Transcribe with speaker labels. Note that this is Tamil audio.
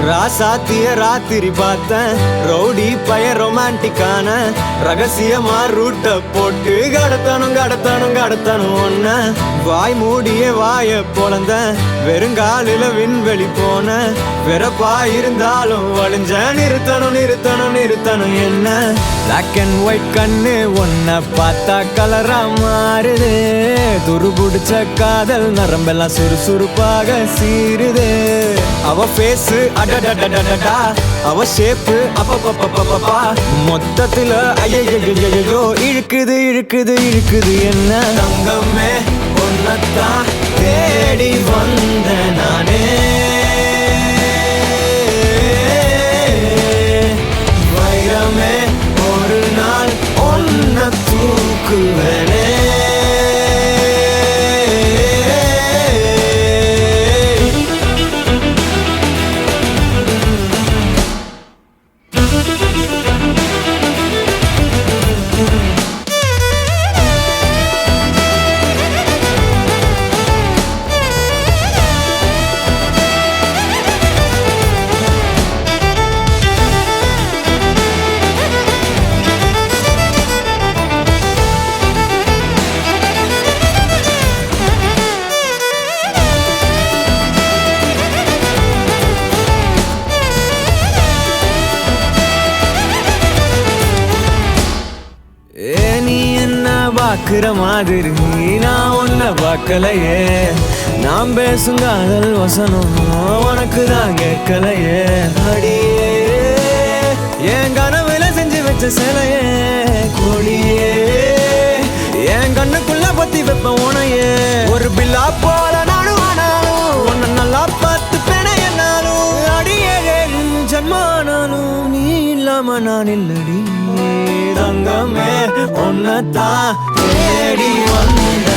Speaker 1: ராசாத்திய ராத்திரி பார்த்தேன் ரவுடி பய ரொமான்டிக்கான ரகசியமா ரூட்ட போட்டு கடத்தணும் ஒன்ன வாய் மூடிய வாய பொழந்த வெறுங்காலில விண்வெளி போன வெறப்பா இருந்தாலும் வழிஞ்ச நிறுத்தணும் என்ன பிளாக் அண்ட் ஒயிட் கண்ணு ஒன்ன பார்த்தா கலரா மாறுது துருபுடிச்ச காதல் நரம்பெல்லாம் சுறுசுறுப்பாக சீருது அவ பேசு அடடடடடடா அவ ஷேப்பு அப்பப்பப்பப்பப்பா மொத்தத்துல ஐயோ இழுக்குது என்ன தங்கமே ஒன்னத்தான் தேடி வந்த நானே வைரமே ஒரு நாள் ஒன்ன தூக்குவனே நீ என்ன பாக்குற மாதிரி நான் உன்ன பார்க்கலையே நான் பேசும் காதல் வசனம் உனக்கு தான் கேட்கலையே அடியே என் கனவுல செஞ்சு வச்ச சிலையே கொடியே என் கண்ணுக்குள்ள பத்தி வைப்ப உனையே ஒரு பில்லா போல நானும் ஆனாலும் உன்னை நல்லா பார்த்து பெண என்னாலும் அடியே ஜன்மானாலும் நீ இல்லாம நான் இல்லடி தங்கமே ஒன்னத்தான் தேடி வந்த